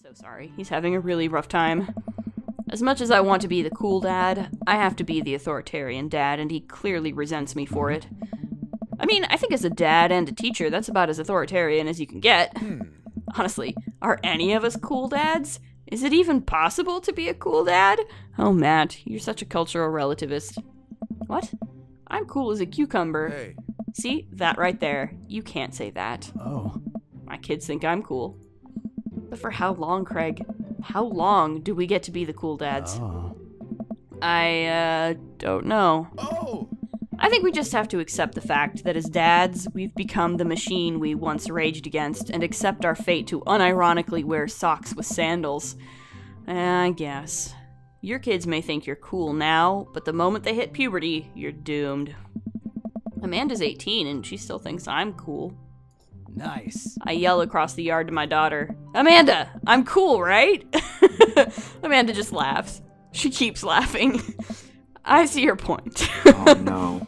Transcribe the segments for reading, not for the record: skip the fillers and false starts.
So sorry. He's having a really rough time. As much as I want to be the cool dad, I have to be the authoritarian dad, and he clearly resents me for it. I mean, I think as a dad and a teacher, that's about as authoritarian as you can get. Honestly, are any of us cool dads? Is it even possible to be a cool dad? Oh, Matt, you're such a cultural relativist. What? I'm cool as a cucumber. Hey. See? That right there. You can't say that. Oh. My kids think I'm cool. But for how long, Craig? How long do we get to be the cool dads? Oh. I don't know. Oh! I think we just have to accept the fact that as dads, we've become the machine we once raged against and accept our fate to unironically wear socks with sandals. I guess. Your kids may think you're cool now, but the moment they hit puberty, you're doomed. Amanda's 18 and she still thinks I'm cool. Nice. I yell across the yard to my daughter, Amanda, I'm cool, right? Amanda just laughs. She keeps laughing. I see your point. Oh no.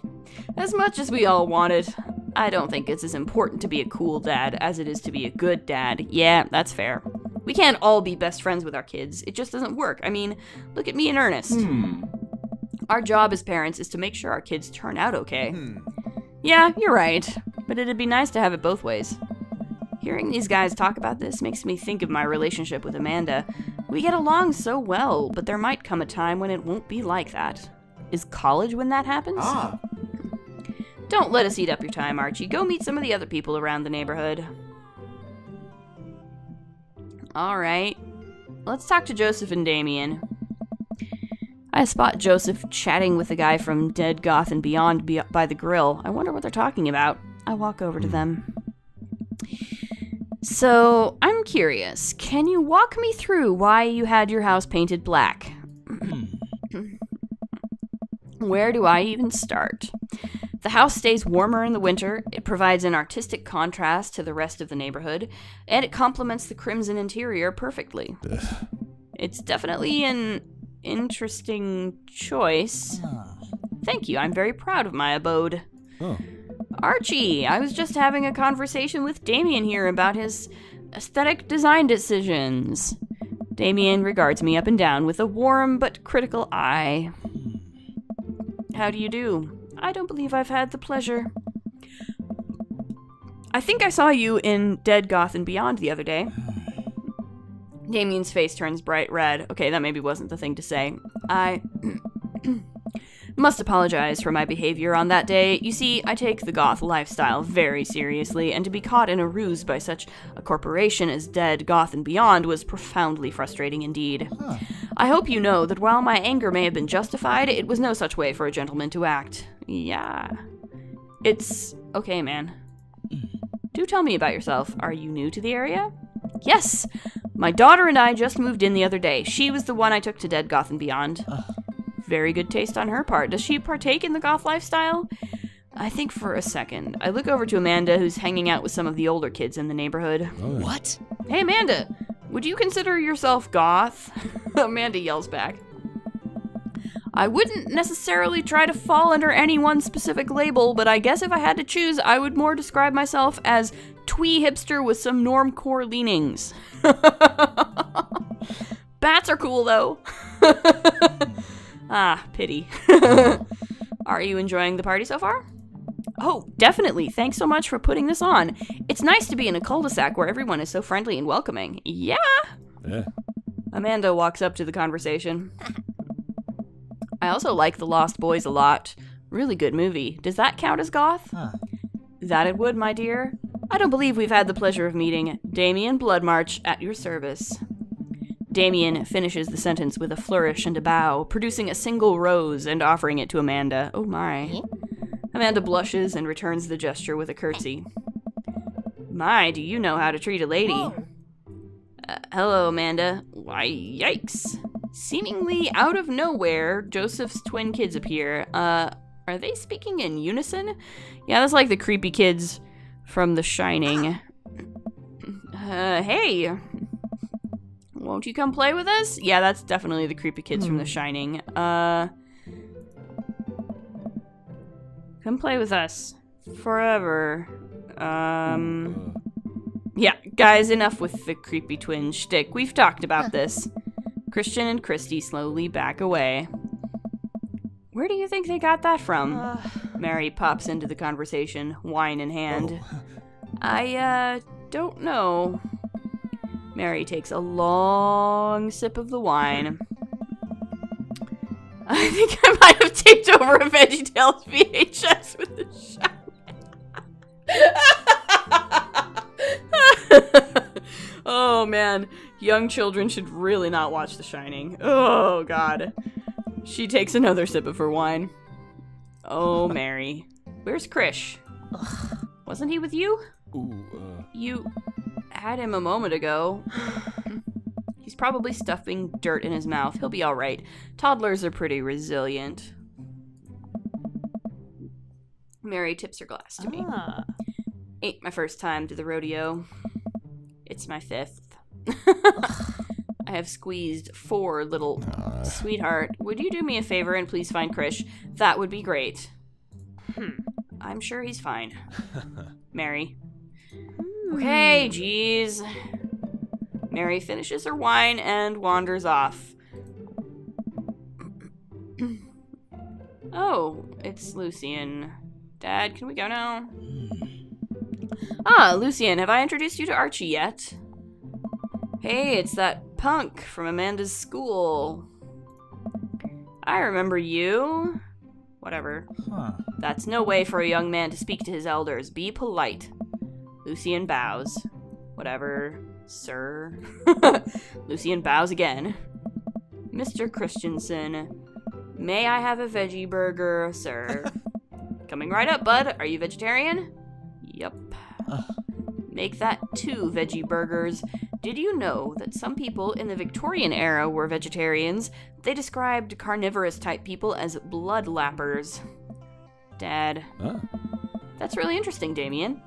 As much as we all wanted, I don't think it's as important to be a cool dad as it is to be a good dad. Yeah, that's fair. We can't all be best friends with our kids. It just doesn't work. I mean, look at me and Ernest. Our job as parents is to make sure our kids turn out okay. Yeah, you're right. But it'd be nice to have it both ways. Hearing these guys talk about this makes me think of my relationship with Amanda. We get along so well, but there might come a time when it won't be like that. Is college when that happens? Ah. Don't let us eat up your time, Archie. Go meet some of the other people around the neighborhood. Alright. Let's talk to Joseph and Damien. I spot Joseph chatting with the guy from Dead Goth and Beyond by the grill. I wonder what they're talking about. I walk over to them. So, I'm curious. Can you walk me through why you had your house painted black? Where do I even start? The house stays warmer in the winter, it provides an artistic contrast to the rest of the neighborhood, and it complements the crimson interior perfectly. It's definitely an interesting choice. Thank you, I'm very proud of my abode. Oh. Archie, I was just having a conversation with Damien here about his aesthetic design decisions. Damien regards me up and down with a warm but critical eye. How do you do? I don't believe I've had the pleasure. I think I saw you in Dead Goth and Beyond the other day. Damien's face turns bright red. Okay, that maybe wasn't the thing to say. I must apologize for my behavior on that day. You see, I take the goth lifestyle very seriously, and to be caught in a ruse by such a corporation as Dead Goth and Beyond was profoundly frustrating indeed. I hope you know that while my anger may have been justified, it was no such way for a gentleman to act. Yeah. It's okay, man. Do tell me about yourself. Are you new to the area? Yes! My daughter and I just moved in the other day. She was the one I took to Dead Goth and Beyond. Very good taste on her part. Does she partake in the goth lifestyle? I think for a second. I look over to Amanda, who's hanging out with some of the older kids in the neighborhood. What? Hey, Amanda! Would you consider yourself goth? Amanda yells back. I wouldn't necessarily try to fall under any one specific label, but I guess if I had to choose, I would more describe myself as twee hipster with some normcore leanings. Bats are cool, though. Ah, pity. Are you enjoying the party so far? Oh, definitely. Thanks so much for putting this on. It's nice to be in a cul-de-sac where everyone is so friendly and welcoming. Yeah. Amanda walks up to the conversation. I also like The Lost Boys a lot. Really good movie. Does that count as goth? That it would, my dear. I don't believe we've had the pleasure of meeting. Damien Bloodmarch, at your service. Damien finishes the sentence with a flourish and a bow, producing a single rose and offering it to Amanda. Oh my. Amanda blushes and returns the gesture with a curtsy. My, do you know how to treat a lady? Hello, Amanda. Why, yikes. Seemingly out of nowhere, Joseph's twin kids appear. Are they speaking in unison? Yeah, that's like the creepy kids from The Shining. Hey. Won't you come play with us? Yeah, that's definitely the creepy kids from The Shining. Come play with us. Forever. Yeah, Guys, enough with the creepy twin shtick. We've talked about this. Christian and Christy slowly back away. Where do you think they got that from? Mary pops into the conversation, wine in hand. Oh. I don't know. Mary takes a long sip of the wine. I think I might have taped over a VeggieTales VHS with the Shining. Oh man, young children should really not watch The Shining. Oh god. She takes another sip of her wine. Oh, Mary. Where's Krish? Wasn't he with you? You had him a moment ago. He's probably stuffing dirt in his mouth. He'll be all right. Toddlers are pretty resilient. Mary tips her glass to me. Ain't my first time to the rodeo. It's my 5th. I have squeezed 4 little... Sweetheart, would you do me a favor and please find Krish? That would be great. I'm sure he's fine. Mary. Okay, geez. Mary finishes her wine and wanders off. Oh, it's Lucian. Dad, can we go now? Ah, Lucian, have I introduced you to Archie yet? Hey, it's that punk from Amanda's school. I remember you. Whatever. That's no way for a young man to speak to his elders. Be polite. Lucian bows. Whatever, sir. Lucian bows again. Mr. Christensen, may I have a veggie burger, sir? Coming right up, bud. Are you vegetarian? Yup. Make that 2 veggie burgers. Did you know that some people in the Victorian era were vegetarians? They described carnivorous type people as blood lappers. Dad. That's really interesting, Damien.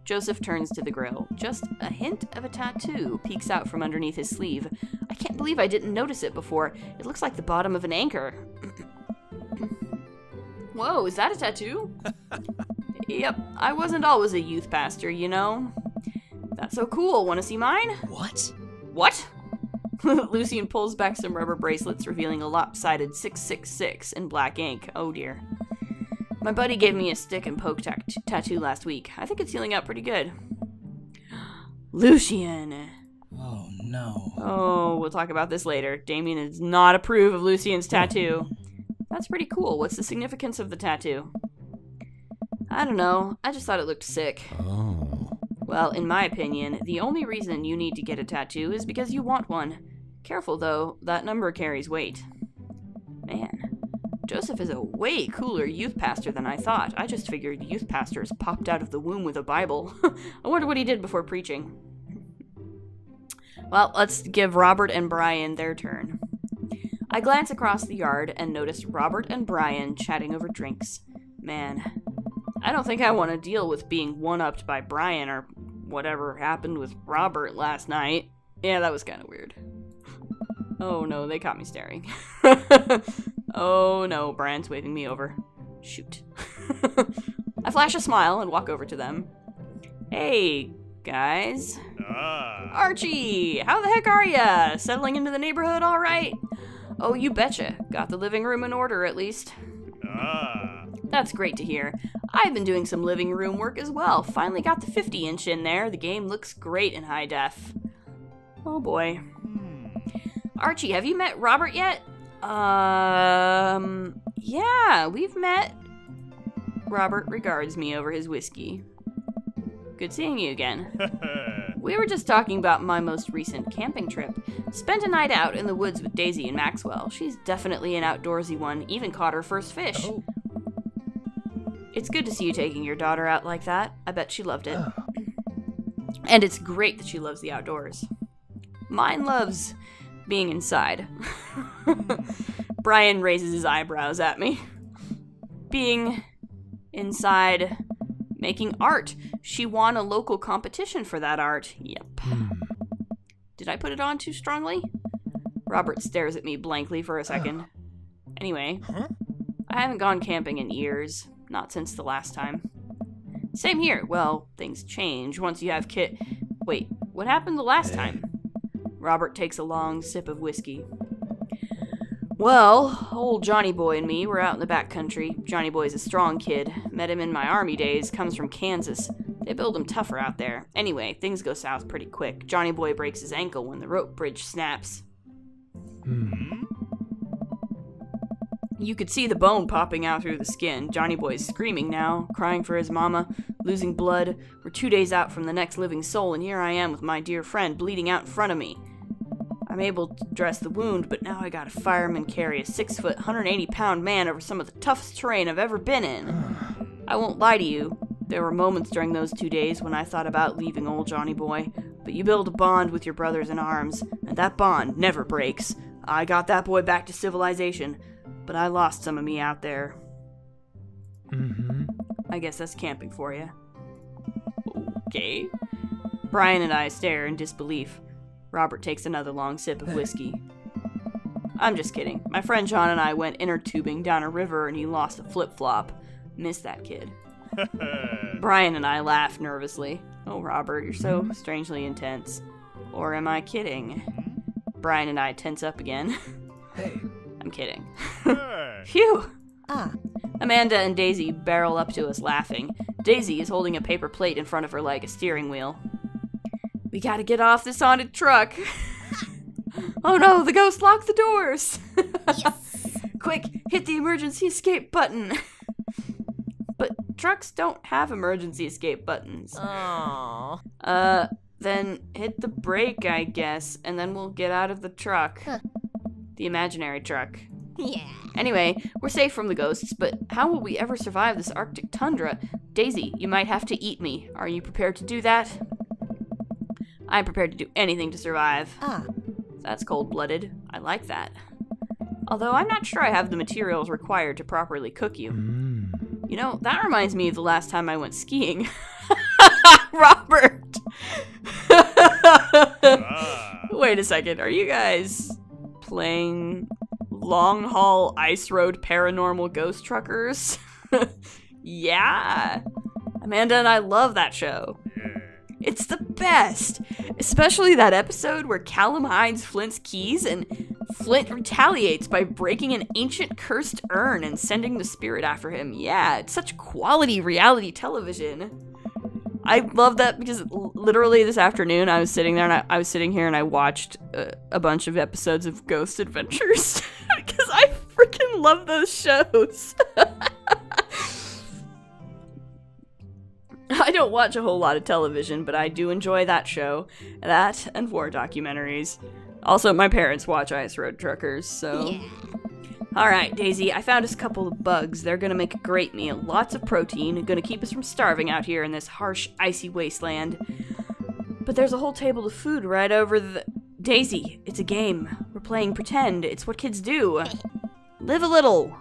Joseph turns to the grill. Just a hint of a tattoo peeks out from underneath his sleeve. I can't believe I didn't notice it before. It looks like the bottom of an anchor. Whoa, is that a tattoo? Yep, I wasn't always a youth pastor, you know. That's so cool. Want to see mine? What? What? Lucian pulls back some rubber bracelets, revealing a lopsided 666 in black ink. Oh dear. My buddy gave me a stick and poke tattoo last week. I think it's healing up pretty good. Lucian. Oh no. Oh, we'll talk about this later. Damien does not approve of Lucian's tattoo. That's pretty cool. What's the significance of the tattoo? I don't know. I just thought it looked sick. Well, in my opinion, the only reason you need to get a tattoo is because you want one. Careful, though. That number carries weight. Man, Joseph is a way cooler youth pastor than I thought. I just figured youth pastors popped out of the womb with a Bible. I wonder what he did before preaching. Well, let's give Robert and Brian their turn. I glance across the yard and notice Robert and Brian chatting over drinks. Man, I don't think I want to deal with being one-upped by Brian or whatever happened with Robert last night. Yeah, that was kind of weird. Oh no, they caught me staring. Oh no, Brian's waving me over. Shoot. I flash a smile and walk over to them. Hey, guys. Archie, how the heck are ya? Settling into the neighborhood all right? Oh, you betcha. Got the living room in order, at least. That's great to hear. I've been doing some living room work as well. Finally got the 50-inch in there. The game looks great in high def. Oh boy. Archie, have you met Robert yet? Yeah, we've met. Robert regards me over his whiskey. Good seeing you again. We were just talking about my most recent camping trip. Spent a night out in the woods with Daisy and Maxwell. She's definitely an outdoorsy one, even caught her first fish. Oh. It's good to see you taking your daughter out like that. I bet she loved it. And it's great that she loves the outdoors. Mine loves being inside. Brian raises his eyebrows at me. Being inside, making art. She won a local competition for that art. Yep. Did I put it on too strongly? Robert stares at me blankly for a second. Anyway, I haven't gone camping in years. Not since the last time. Same here. Well, things change once you have Wait, What happened the last time? Robert takes a long sip of whiskey. Well, old Johnny Boy and me were out in the back country. Johnny Boy's a strong kid. Met him in my army days, comes from Kansas. They build him tougher out there. Anyway, things go south pretty quick. Johnny Boy breaks his ankle when the rope bridge snaps. You could see the bone popping out through the skin. Johnny Boy's screaming now, crying for his mama, losing blood. We're 2 days out from the next living soul, and here I am with my dear friend bleeding out in front of me. I'm able to dress the wound, but now I gotta fireman carry a 6-foot, 180-pound man over some of the toughest terrain I've ever been in. I won't lie to you. There were moments during those 2 days when I thought about leaving old Johnny Boy, but you build a bond with your brothers in arms, and that bond never breaks. I got that boy back to civilization, but I lost some of me out there. I guess that's camping for you. Okay. Brian and I stare in disbelief. Robert takes another long sip of whiskey. I'm just kidding. My friend John and I went inner tubing down a river and he lost a flip-flop. Miss that kid. Brian and I laugh nervously. Oh, Robert, you're so strangely intense. Or am I kidding? Brian and I tense up again. Hey. I'm kidding. Phew! Amanda and Daisy barrel up to us laughing. Daisy is holding a paper plate in front of her like a steering wheel. We gotta get off this haunted truck. Oh no, the ghost locked the doors. Yes. Quick, hit the emergency escape button. But trucks don't have emergency escape buttons. Aww. Then hit the brake, I guess, and then we'll get out of the truck. Huh. The imaginary truck. Yeah. Anyway, we're safe from the ghosts, but how will we ever survive this Arctic tundra? Daisy, you might have to eat me. Are you prepared to do that? I'm prepared to do anything to survive. That's cold-blooded. I like that. Although I'm not sure I have the materials required to properly cook you. You know, that reminds me of the last time I went skiing. Robert! Wait a second, are you guys playing Long Haul Ice Road Paranormal Ghost Truckers? Yeah! Amanda and I love that show. It's the best! Especially that episode where Callum hides Flint's keys and Flint retaliates by breaking an ancient cursed urn and sending the spirit after him. Yeah, it's such quality reality television. I love that because literally this afternoon I was sitting there and I was sitting here and I watched a bunch of episodes of Ghost Adventures because I freaking love those shows. I don't watch a whole lot of television, but I do enjoy that show. That and war documentaries. Also, my parents watch Ice Road Truckers, so... Yeah. Alright, Daisy, I found us a couple of bugs. They're gonna make a great meal. Lots of protein, gonna keep us from starving out here in this harsh, icy wasteland. But there's a whole table of food right over the... Daisy, it's a game. We're playing pretend. It's what kids do. Live a little.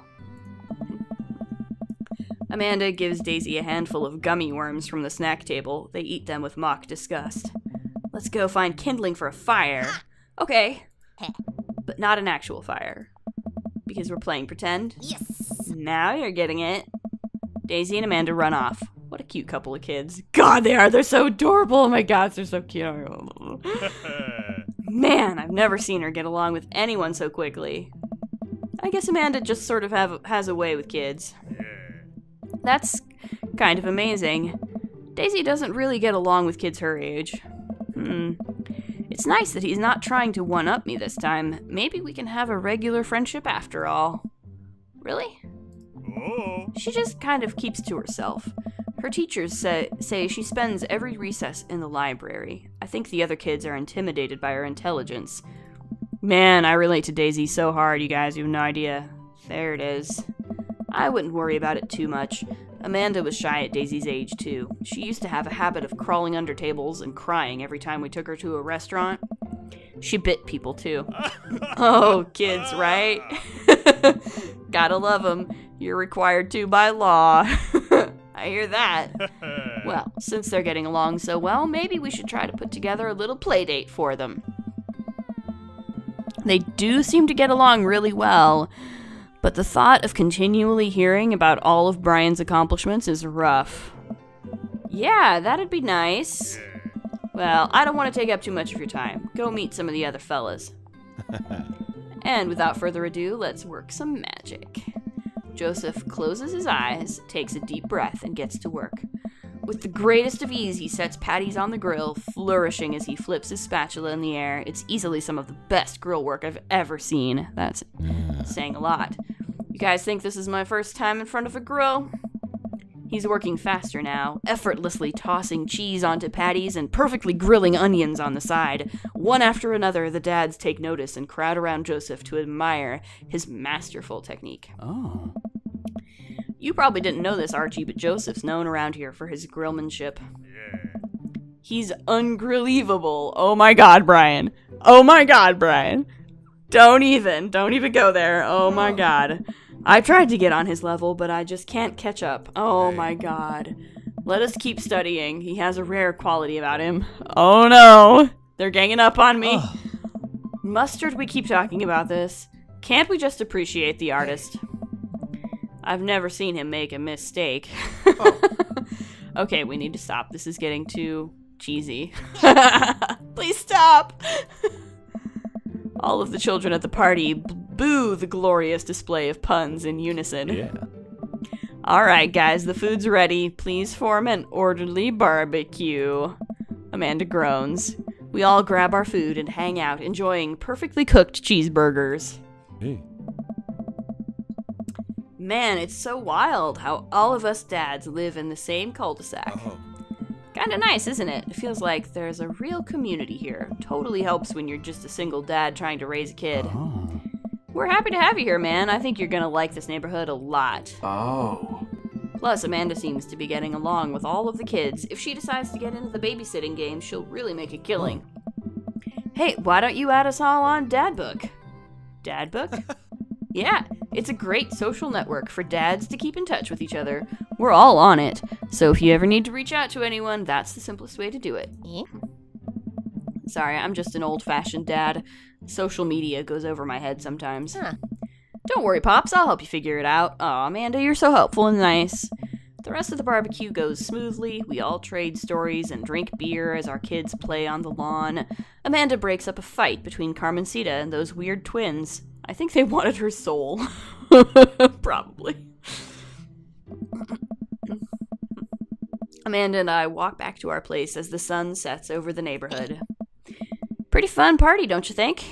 Amanda gives Daisy a handful of gummy worms from the snack table. They eat them with mock disgust. Let's go find kindling for a fire. Okay. But not an actual fire. Because we're playing pretend. Yes. Now you're getting it. Daisy and Amanda run off. What a cute couple of kids. God, they are. They're so adorable. Oh my gosh, they're so cute. Man, I've never seen her get along with anyone so quickly. I guess Amanda just sort of has a way with kids. That's kind of amazing. Daisy doesn't really get along with kids her age. It's nice that he's not trying to one-up me this time. Maybe we can have a regular friendship after all. Really? Oh. She just kind of keeps to herself. Her teachers say she spends every recess in the library. I think the other kids are intimidated by her intelligence. Man, I relate to Daisy so hard, you guys. You have no idea. There it is. I wouldn't worry about it too much. Amanda was shy at Daisy's age, too. She used to have a habit of crawling under tables and crying every time we took her to a restaurant. She bit people, too. Oh, kids, right? Gotta love them. You're required to by law. I hear that. Well, since they're getting along so well, maybe we should try to put together a little play date for them. They do seem to get along really well, but the thought of continually hearing about all of Brian's accomplishments is rough. Yeah, that'd be nice. Well, I don't want to take up too much of your time. Go meet some of the other fellas. And without further ado, let's work some magic. Joseph closes his eyes, takes a deep breath, and gets to work. With the greatest of ease, he sets patties on the grill, flourishing as he flips his spatula in the air. It's easily some of the best grill work I've ever seen. That's saying a lot. You guys think this is my first time in front of a grill? He's working faster now, effortlessly tossing cheese onto patties and perfectly grilling onions on the side. One after another, the dads take notice and crowd around Joseph to admire his masterful technique. Oh. You probably didn't know this, Archie, but Joseph's known around here for his grillmanship. He's ungrillevable. Oh my god, Brian. Oh my god, Brian. Don't even go there. Oh my god. I tried to get on his level, but I just can't catch up. Oh my god. Let us keep studying. He has a rare quality about him. Oh no. They're ganging up on me. Mustard, we keep talking about this. Can't we just appreciate the artist? I've never seen him make a mistake. Okay, we need to stop. This is getting too cheesy. Please stop. All of the children at the party boo the glorious display of puns in unison. Yeah. All right, guys, the food's ready. Please form an orderly barbecue. Amanda groans. We all grab our food and hang out, enjoying perfectly cooked cheeseburgers. Hey. Man, it's so wild how all of us dads live in the same cul-de-sac. Kinda nice, isn't it? It feels like there's a real community here. Totally helps when you're just a single dad trying to raise a kid. We're happy to have you here, man. I think you're gonna like this neighborhood a lot. Oh. Plus, Amanda seems to be getting along with all of the kids. If she decides to get into the babysitting game, she'll really make a killing. Hey, why don't you add us all on Dadbook? Dadbook? Yeah, it's a great social network for dads to keep in touch with each other. We're all on it, so if you ever need to reach out to anyone, that's the simplest way to do it. Sorry, I'm just an old-fashioned dad. Social media goes over my head sometimes. Don't worry, Pops, I'll help you figure it out. Aw, Amanda, you're so helpful and nice. The rest of the barbecue goes smoothly. We all trade stories and drink beer as our kids play on the lawn. Amanda breaks up a fight between Carmencita and those weird twins. I think they wanted her soul. Probably. Amanda and I walk back to our place as the sun sets over the neighborhood. Pretty fun party, don't you think?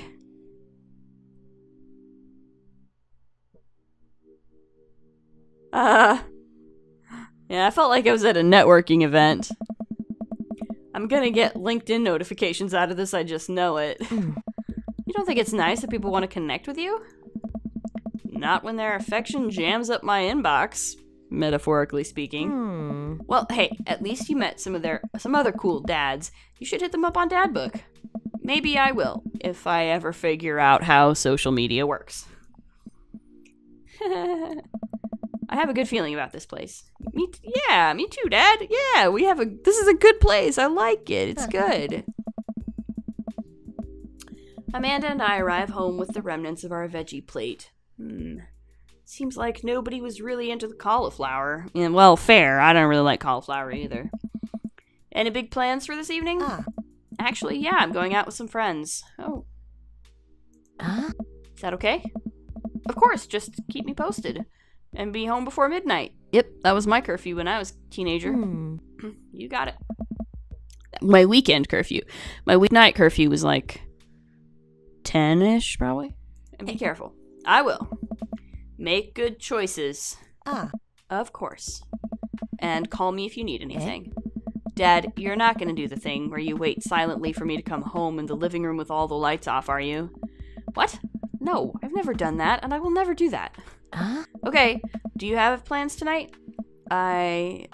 Yeah, I felt like I was at a networking event. I'm gonna get LinkedIn notifications out of this, I just know it. You don't think it's nice that people want to connect with you? Not when their affection jams up my inbox, metaphorically speaking. Well, hey, at least you met some other cool dads. You should hit them up on Dadbook. Maybe I will, if I ever figure out how social media works. I have a good feeling about this place. Me too, Dad. Yeah, this is a good place. I like it. It's good. Amanda and I arrive home with the remnants of our veggie plate. Seems like nobody was really into the cauliflower. And, well, fair. I don't really like cauliflower either. Any big plans for this evening? Actually, yeah, I'm going out with some friends. Oh. Is that okay? Of course, just keep me posted. And be home before midnight. Yep, that was my curfew when I was a teenager. You got it. My weekend curfew. My weeknight curfew was like 10-ish, probably. And be careful. I will. Make good choices. Of course. And call me if you need anything. Dad, you're not going to do the thing where you wait silently for me to come home in the living room with all the lights off, are you? What? No, I've never done that, and I will never do that. Okay, do you have plans tonight? My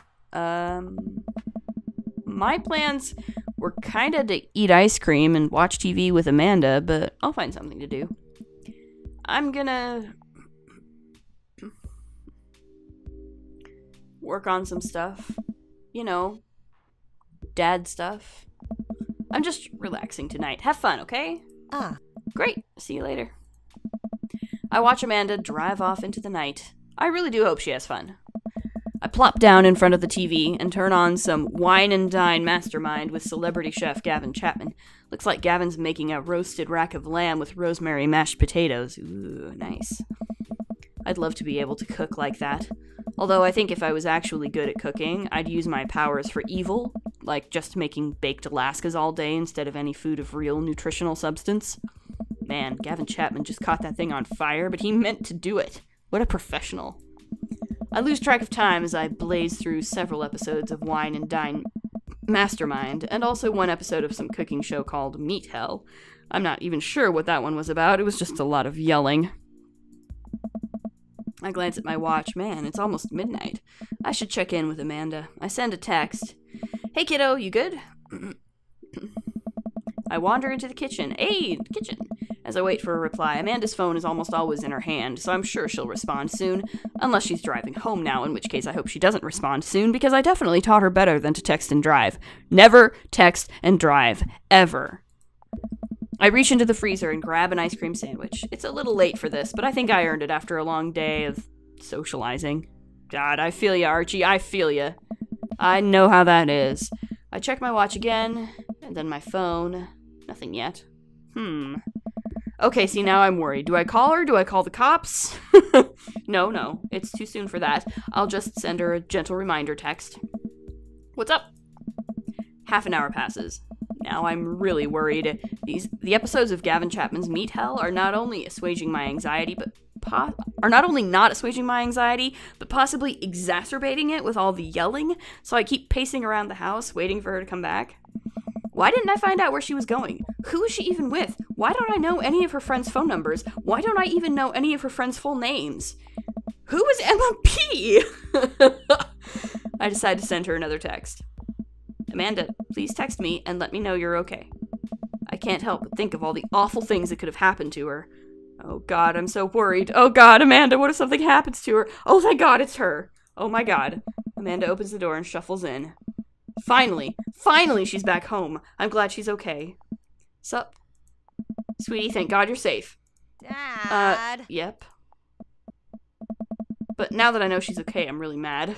plans were kinda to eat ice cream and watch TV with Amanda, but I'll find something to do. I'm gonna work on some stuff. You know, dad stuff. I'm just relaxing tonight. Have fun, okay? Great. See you later. I watch Amanda drive off into the night. I really do hope she has fun. I plop down in front of the TV and turn on some Wine and Dine Mastermind with celebrity chef Gavin Chapman. Looks like Gavin's making a roasted rack of lamb with rosemary mashed potatoes. Ooh, nice. I'd love to be able to cook like that. Although I think if I was actually good at cooking, I'd use my powers for evil, like just making baked Alaskas all day instead of any food of real nutritional substance. Man, Gavin Chapman just caught that thing on fire, but he meant to do it. What a professional. I lose track of time as I blaze through several episodes of Wine and Dine Mastermind, and also one episode of some cooking show called Meat Hell. I'm not even sure what that one was about. It was just a lot of yelling. I glance at my watch. Man, it's almost midnight. I should check in with Amanda. I send a text. Hey, kiddo, you good? I wander into the kitchen. Hey, kitchen! As I wait for a reply, Amanda's phone is almost always in her hand, so I'm sure she'll respond soon. Unless she's driving home now, in which case I hope she doesn't respond soon, because I definitely taught her better than to text and drive. Never text and drive. Ever. I reach into the freezer and grab an ice cream sandwich. It's a little late for this, but I think I earned it after a long day of socializing. God, I feel ya, Archie. I feel ya. I know how that is. I check my watch again, and then my phone. Nothing yet. Okay, see, now I'm worried. Do I call her? Do I call the cops? No, it's too soon for that. I'll just send her a gentle reminder text. What's up? Half an hour passes. Now I'm really worried. The episodes of Gavin Chapman's Meat Hell are not only assuaging my anxiety, but not assuaging my anxiety, but possibly exacerbating it with all the yelling, so I keep pacing around the house, waiting for her to come back. Why didn't I find out where she was going? Who is she even with? Why don't I know any of her friends' phone numbers? Why don't I even know any of her friends' full names? Who is Emma P? I decide to send her another text. Amanda, please text me and let me know you're okay. I can't help but think of all the awful things that could have happened to her. Oh God, I'm so worried. Oh God, Amanda, what if something happens to her? Oh thank God, it's her. Oh my God. Amanda opens the door and shuffles in. Finally, she's back home. I'm glad she's okay. Sup? Sweetie, thank God you're safe. Dad. Yep. But now that I know she's okay, I'm really mad.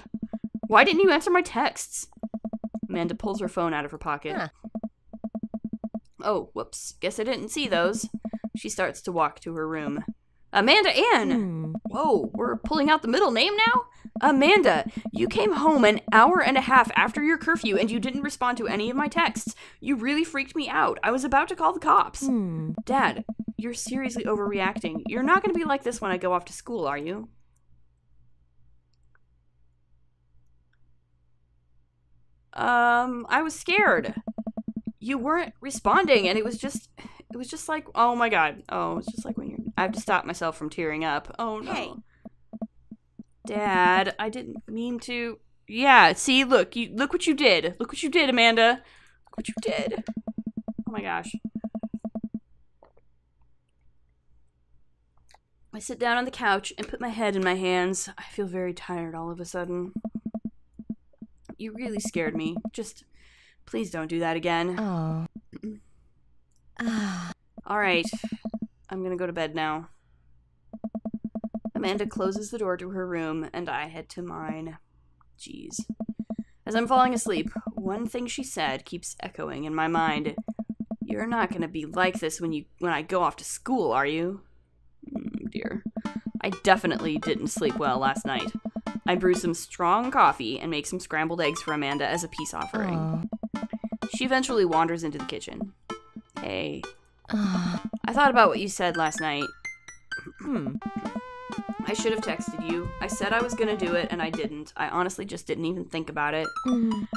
Why didn't you answer my texts? Amanda pulls her phone out of her pocket. Huh. Oh, whoops. Guess I didn't see those. She starts to walk to her room. Amanda Ann! Whoa, we're pulling out the middle name now? Amanda, you came home an hour and a half after your curfew and you didn't respond to any of my texts. You really freaked me out. I was about to call the cops. Dad, you're seriously overreacting. You're not going to be like this when I go off to school, are you? I was scared. You weren't responding, and it was just like, oh my God. Oh, it's just like when I have to stop myself from tearing up. Oh no. Hey. Dad, I didn't mean to. Yeah, see, look what you did. Look what you did, Amanda. Look what you did. Oh my gosh. I sit down on the couch and put my head in my hands. I feel very tired all of a sudden. You really scared me. Just, please don't do that again. Oh. Alright. I'm gonna go to bed now. Amanda closes the door to her room, and I head to mine. Jeez. As I'm falling asleep, one thing she said keeps echoing in my mind. You're not gonna be like this when I go off to school, are you? Dear. I definitely didn't sleep well last night. I brew some strong coffee and make some scrambled eggs for Amanda as a peace offering. She eventually wanders into the kitchen. Hey. I thought about what you said last night. I should have texted you. I said I was gonna do it, and I didn't. I honestly just didn't even think about it.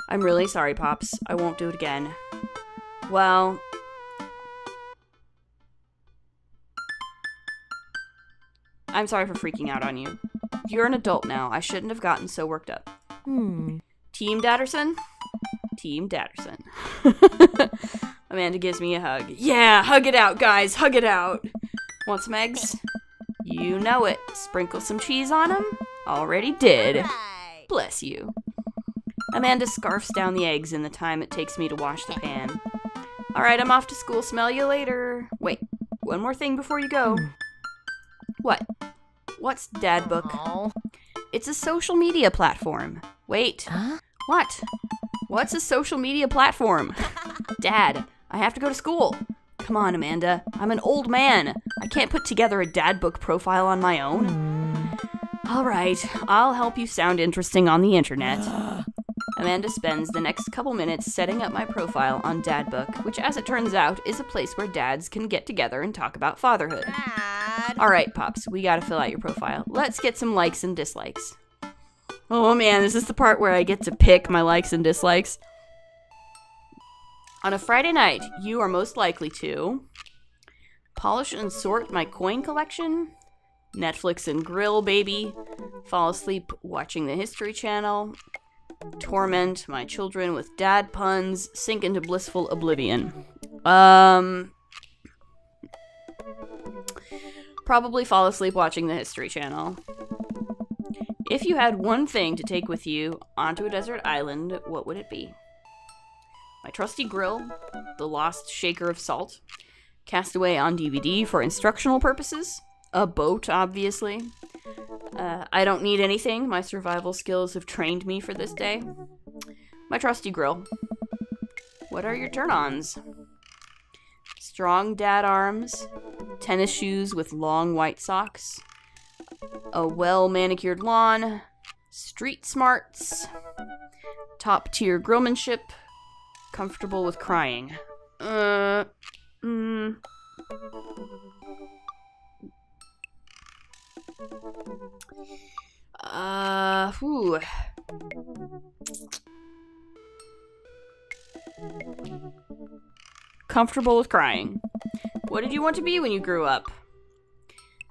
I'm really sorry, Pops. I won't do it again. Well... I'm sorry for freaking out on you. You're an adult now. I shouldn't have gotten so worked up. Team Dadderson? Team Dadderson. Amanda gives me a hug. Yeah, hug it out, guys. Hug it out. Want some eggs? You know it. Sprinkle some cheese on them? Already did. Right. Bless you. Amanda scarfs down the eggs in the time it takes me to wash the pan. Alright, I'm off to school. Smell you later. Wait, one more thing before you go. What? What's Dad book? Aw. It's a social media platform. Wait. Huh? What? What's a social media platform? Dad, I have to go to school. Come on, Amanda. I'm an old man. I can't put together a dad book profile on my own. All right, I'll help you sound interesting on the internet. Amanda spends the next couple minutes setting up my profile on Dadbook, which, as it turns out, is a place where dads can get together and talk about fatherhood. Dad. All right, Pops, we gotta fill out your profile. Let's get some likes and dislikes. Oh man, is this the part where I get to pick my likes and dislikes? On a Friday night, you are most likely to polish and sort my coin collection, Netflix and grill, baby, fall asleep watching the History Channel, torment my children with dad puns, sink into blissful oblivion. Probably fall asleep watching the History Channel. If you had one thing to take with you onto a desert island, what would it be? My trusty grill, the lost shaker of salt, Castaway on DVD for instructional purposes, a boat, obviously. I don't need anything. My survival skills have trained me for this day. My trusty grill. What are your turn-ons? Strong dad arms, tennis shoes with long white socks, a well-manicured lawn, street smarts, top-tier grillmanship, comfortable with crying. Whew. Comfortable with crying. What did you want to be when you grew up?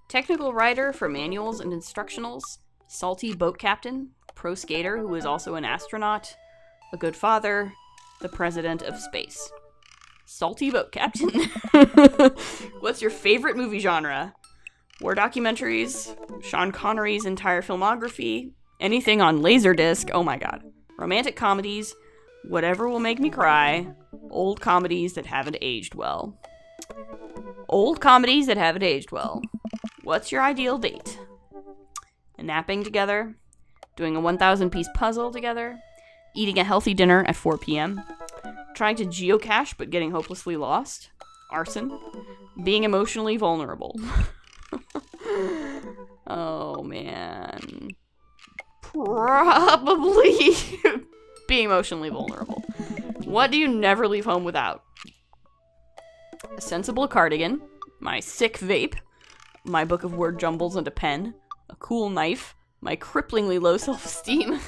Technical writer for manuals and instructionals, salty boat captain, pro skater who is also an astronaut, a good father, the president of space. Salty boat captain. What's your favorite movie genre? War documentaries, Sean Connery's entire filmography, anything on Laserdisc, oh my god. Romantic comedies, whatever will make me cry, old comedies that haven't aged well. Old comedies that haven't aged well. What's your ideal date? Napping together, doing a 1,000-piece puzzle together, eating a healthy dinner at 4 p.m., trying to geocache but getting hopelessly lost, arson, being emotionally vulnerable. Oh, man. Probably being emotionally vulnerable. What do you never leave home without? A sensible cardigan, my sick vape, my book of word jumbles and a pen, a cool knife, my cripplingly low self-esteem.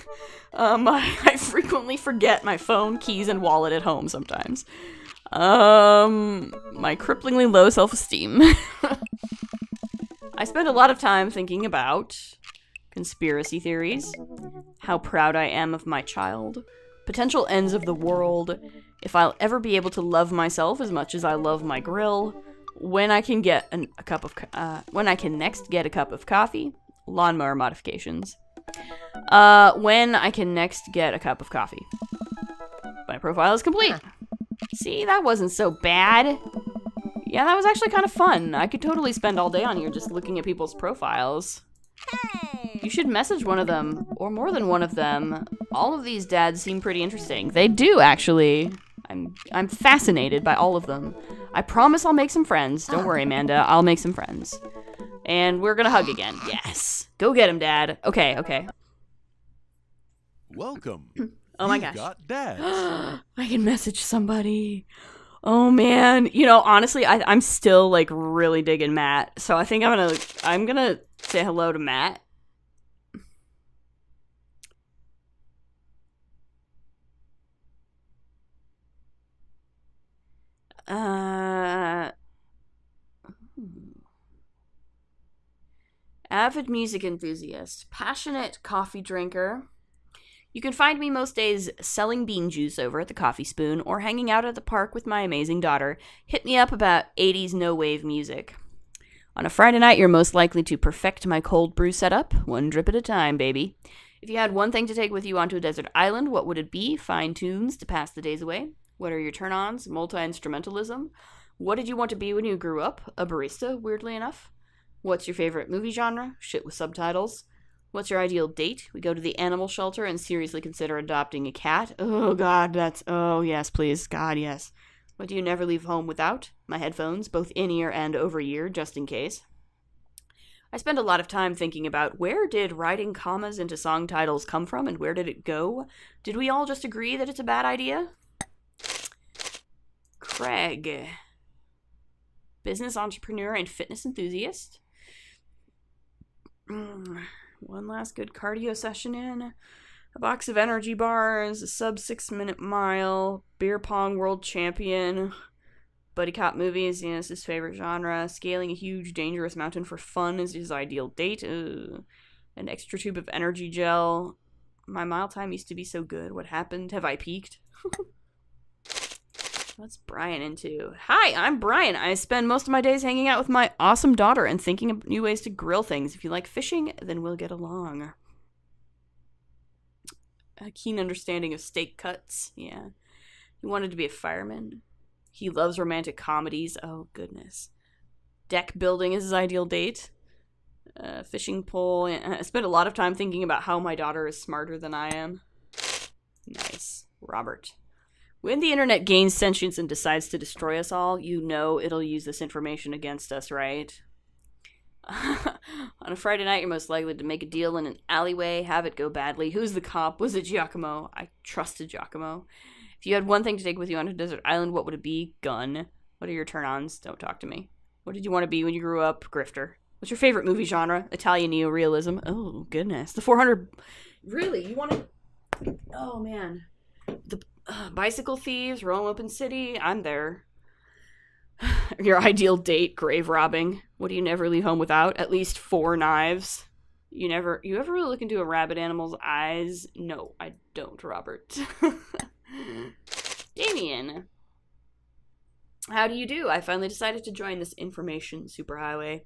I frequently forget my phone, keys, and wallet at home sometimes. My cripplingly low self-esteem. I spend a lot of time thinking about conspiracy theories, how proud I am of my child, potential ends of the world, if I'll ever be able to love myself as much as I love my grill, when I can get when I can next get a cup of coffee, lawnmower modifications. When I can next get a cup of coffee. My profile is complete. See, that wasn't so bad. Yeah, that was actually kind of fun. I could totally spend all day on here just looking at people's profiles. Hey. You should message one of them, or more than one of them. All of these dads seem pretty interesting. They do, actually. I'm fascinated by all of them. I promise I'll make some friends. Don't worry, Amanda. I'll make some friends. And we're gonna hug again. Yes. Go get him, Dad. Okay. Welcome. Oh my You've gosh. got dads. I can message somebody. Oh man. You know, honestly, I'm still like really digging Matt. So I think I'm gonna say hello to Matt. Avid music enthusiast, passionate coffee drinker. You can find me most days selling bean juice over at the Coffee Spoon or hanging out at the park with my amazing daughter. Hit me up about 80s no-wave music. On a Friday night, you're most likely to perfect my cold brew setup, one drip at a time, baby. If you had one thing to take with you onto a desert island, what would it be? Fine tunes to pass the days away. What are your turn-ons? Multi-instrumentalism. What did you want to be when you grew up? A barista, weirdly enough. What's your favorite movie genre? Shit with subtitles. What's your ideal date? We go to the animal shelter and seriously consider adopting a cat. Oh, God, oh, yes, please. God, yes. What do you never leave home without? My headphones, both in-ear and over-ear, just in case. I spend a lot of time thinking about where did writing commas into song titles come from and where did it go? Did we all just agree that it's a bad idea? Craig. Business entrepreneur and fitness enthusiast. One last good cardio session in. A box of energy bars, a sub 6-minute mile, beer pong world champion, buddy cop movies, it's his favorite genre, scaling a huge dangerous mountain for fun is his ideal date, an extra tube of energy gel. My mile time used to be so good. What happened? Have I peaked? What's Brian into? Hi, I'm Brian. I spend most of my days hanging out with my awesome daughter and thinking of new ways to grill things. If you like fishing, then we'll get along. A keen understanding of steak cuts. Yeah. He wanted to be a fireman. He loves romantic comedies. Oh, goodness. Deck building is his ideal date. Fishing pole. I spend a lot of time thinking about how my daughter is smarter than I am. Nice. Robert. When the internet gains sentience and decides to destroy us all, you know it'll use this information against us, right? On a Friday night, you're most likely to make a deal in an alleyway, have it go badly. Who's the cop? Was it Giacomo? I trusted Giacomo. If you had one thing to take with you on a desert island, what would it be? Gun. What are your turn-ons? Don't talk to me. What did you want to be when you grew up? Grifter. What's your favorite movie genre? Italian neorealism. Oh, goodness. The 400... Really? You want to... Oh, man. The bicycle thieves, Rome Open City. I'm there. Your ideal date, grave robbing. What do you never leave home without? At least 4 knives. You ever really look into a rabid animal's eyes? No, I don't, Robert. Damien. How do you do? I finally decided to join this information superhighway.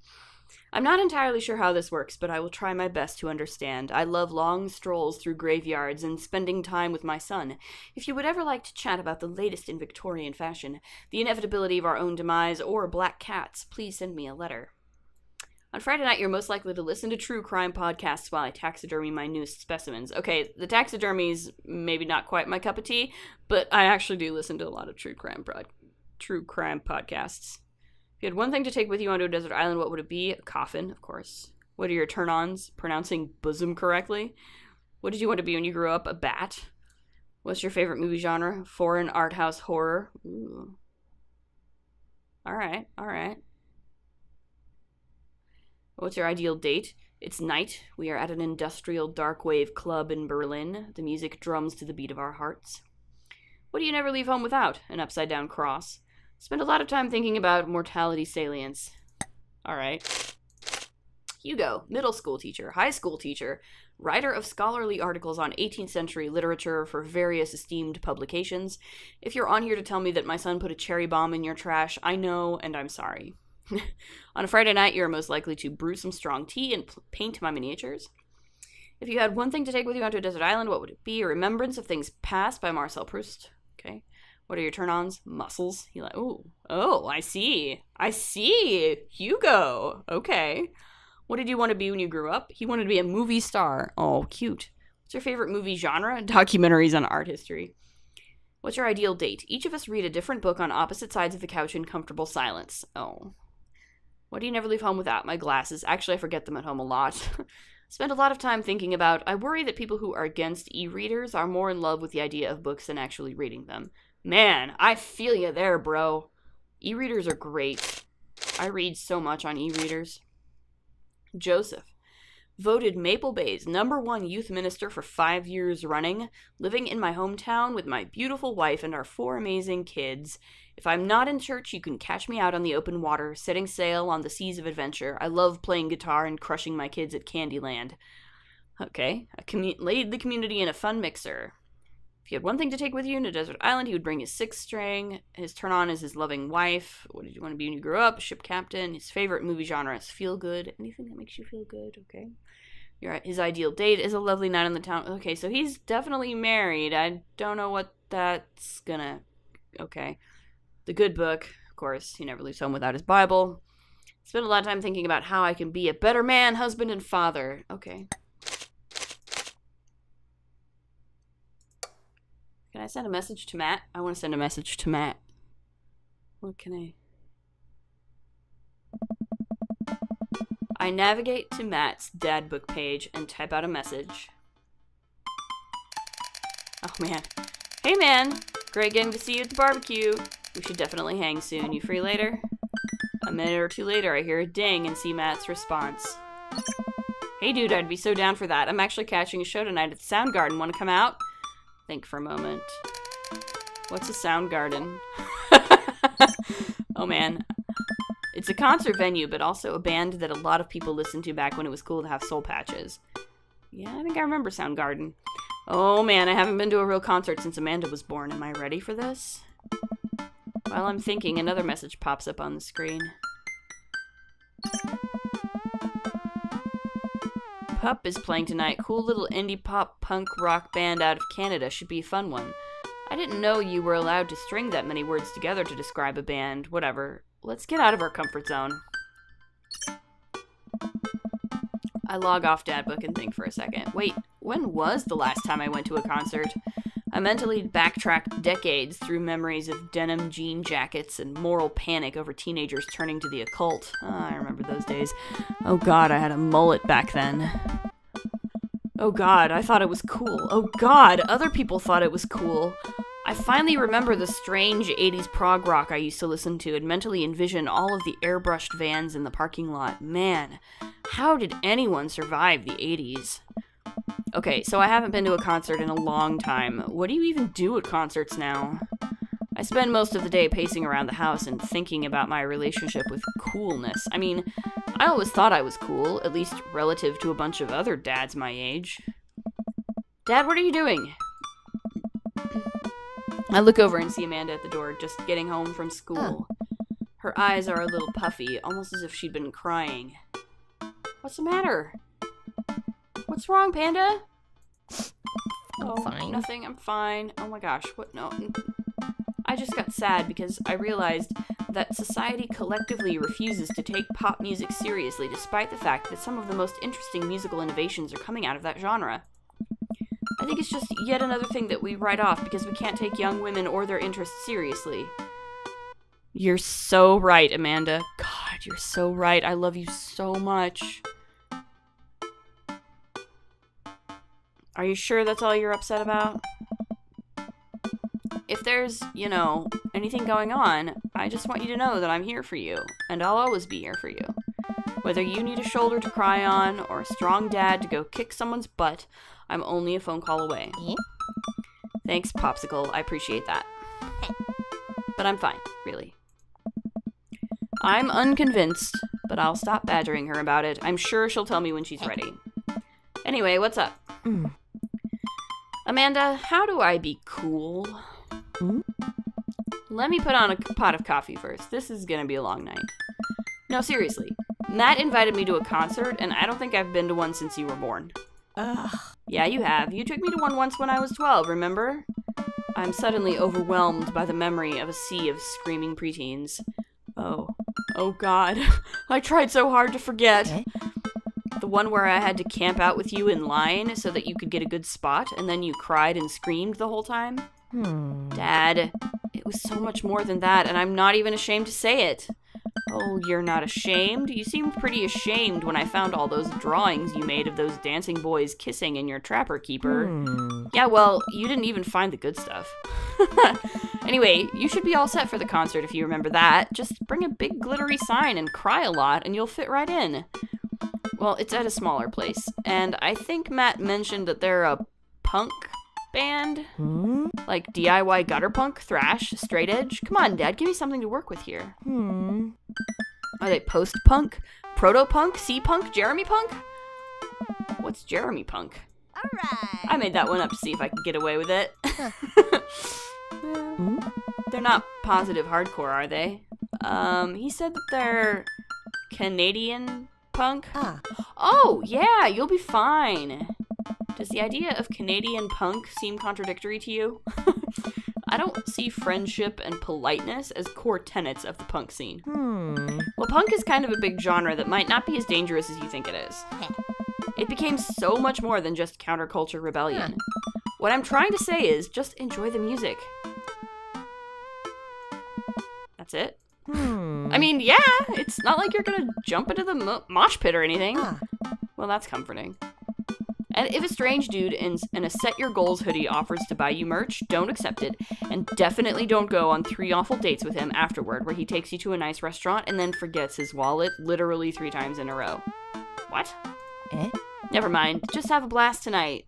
I'm not entirely sure how this works, but I will try my best to understand. I love long strolls through graveyards and spending time with my son. If you would ever like to chat about the latest in Victorian fashion, the inevitability of our own demise, or black cats, please send me a letter. On Friday night, you're most likely to listen to crime podcasts while I taxidermy my newest specimens. Okay, the taxidermy's maybe not quite my cup of tea, but I actually do listen to a lot of true crime podcasts. If you had one thing to take with you onto a desert island, what would it be? A coffin, of course. What are your turn-ons? Pronouncing bosom correctly? What did you want to be when you grew up? A bat? What's your favorite movie genre? Foreign art house horror? Ooh. Alright. What's your ideal date? It's night. We are at an industrial dark wave club in Berlin. The music drums to the beat of our hearts. What do you never leave home without? An upside-down cross. Spend a lot of time thinking about mortality salience. Alright. Hugo, middle school teacher, high school teacher, writer of scholarly articles on 18th century literature for various esteemed publications. If you're on here to tell me that my son put a cherry bomb in your trash, I know, and I'm sorry. On a Friday night, you're most likely to brew some strong tea and paint my miniatures. If you had one thing to take with you onto a desert island, what would it be? A remembrance of things past by Marcel Proust. Okay. What are your turn-ons? Muscles. He I see. Hugo. Okay. What did you want to be when you grew up? He wanted to be a movie star. Oh, cute. What's your favorite movie genre? Documentaries on art history. What's your ideal date? Each of us read a different book on opposite sides of the couch in comfortable silence. Oh. What do you never leave home without? My glasses. Actually, I forget them at home a lot. Spend a lot of time thinking about, I worry that people who are against e-readers are more in love with the idea of books than actually reading them. Man, I feel you there, bro. E-readers are great. I read so much on e-readers. Joseph. Voted Maple Bay's #1 youth minister for 5 years running, living in my hometown with my beautiful wife and our 4 amazing kids. If I'm not in church, you can catch me out on the open water, setting sail on the seas of adventure. I love playing guitar and crushing my kids at Candyland. Okay, laid the community in a fun mixer. If you had one thing to take with you in a desert island, he would bring his 6-string. His turn-on is his loving wife. What did you want to be when you grew up? A ship captain. His favorite movie genre is feel-good. Anything that makes you feel good, okay? His ideal date is a lovely night on the town. Okay, so he's definitely married. I don't know what that's gonna... Okay. The good book, of course. He never leaves home without his Bible. Spend a lot of time thinking about how I can be a better man, husband, and father. Okay. Can I send a message to Matt? I want to send a message to Matt. What can I navigate to Matt's dad book page and type out a message. Oh man. Hey man, great getting to see you at the barbecue. We should definitely hang soon. You free later? A minute or two later, I hear a ding and see Matt's response. Hey dude, I'd be so down for that. I'm actually catching a show tonight at the Soundgarden. Want to come out? Think for a moment. What's a Soundgarden? Oh man. It's a concert venue, but also a band that a lot of people listened to back when it was cool to have soul patches. Yeah, I think I remember Soundgarden. Oh man, I haven't been to a real concert since Amanda was born. Am I ready for this? While I'm thinking, another message pops up on the screen. Pup is playing tonight. Cool little indie pop punk rock band out of Canada. Should be a fun one. I didn't know you were allowed to string that many words together to describe a band. Whatever. Let's get out of our comfort zone. I log off Dadbook and think for a second. Wait, when was the last time I went to a concert? I mentally backtracked decades through memories of denim jean jackets and moral panic over teenagers turning to the occult. I remember those days. Oh god, I had a mullet back then. Oh god, I thought it was cool. Oh god, other people thought it was cool. I finally remember the strange 80s prog rock I used to listen to and mentally envision all of the airbrushed vans in the parking lot. Man, how did anyone survive the 80s? Okay, so I haven't been to a concert in a long time. What do you even do at concerts now? I spend most of the day pacing around the house and thinking about my relationship with coolness. I mean, I always thought I was cool, at least relative to a bunch of other dads my age. Dad, what are you doing? I look over and see Amanda at the door, just getting home from school. Her eyes are a little puffy, almost as if she'd been crying. What's the matter? What's wrong, Panda? I'm fine. Nothing, I'm fine. Oh my gosh, what? No. I just got sad because I realized that society collectively refuses to take pop music seriously, despite the fact that some of the most interesting musical innovations are coming out of that genre. I think it's just yet another thing that we write off because we can't take young women or their interests seriously. You're so right, Amanda. God, you're so right. I love you so much. Are you sure that's all you're upset about? If there's, anything going on, I just want you to know that I'm here for you, and I'll always be here for you. Whether you need a shoulder to cry on or a strong dad to go kick someone's butt, I'm only a phone call away. Thanks, Popsicle. I appreciate that. But I'm fine, really. I'm unconvinced, but I'll stop badgering her about it. I'm sure she'll tell me when she's ready. Anyway, what's up? Amanda, how do I be cool? Let me put on a pot of coffee first. This is gonna be a long night. No, seriously. Matt invited me to a concert, and I don't think I've been to one since you were born. Ugh. Yeah, you have. You took me to one once when I was 12, remember? I'm suddenly overwhelmed by the memory of a sea of screaming preteens. Oh god. I tried so hard to forget. The one where I had to camp out with you in line so that you could get a good spot, and then you cried and screamed the whole time? Dad, it was so much more than that, and I'm not even ashamed to say it. Oh, you're not ashamed? You seemed pretty ashamed when I found all those drawings you made of those dancing boys kissing in your Trapper Keeper. Yeah, well, you didn't even find the good stuff. Anyway, you should be all set for the concert if you remember that. Just bring a big glittery sign and cry a lot, and you'll fit right in. Well, it's at a smaller place, and I think Matt mentioned that they're a punk band? Like DIY gutter punk, thrash, straight edge? Come on, Dad, give me something to work with here. Are they post-punk, proto-punk, C-punk, Jeremy punk? What's Jeremy punk? Alright. I made that one up to see if I could get away with it. They're not positive hardcore, are they? He said that they're Canadian punk. Oh, yeah, you'll be fine. Does the idea of Canadian punk seem contradictory to you? I don't see friendship and politeness as core tenets of the punk scene. Well, punk is kind of a big genre that might not be as dangerous as you think it is. It became so much more than just counterculture rebellion. What I'm trying to say is just enjoy the music. That's it. I mean, yeah, it's not like you're gonna jump into the mosh pit or anything. Well, that's comforting. And if a strange dude in a Set Your Goals hoodie offers to buy you merch, don't accept it. And definitely don't go on 3 awful dates with him afterward, where he takes you to a nice restaurant and then forgets his wallet literally 3 times in a row. What? Eh? Never mind. Just have a blast tonight.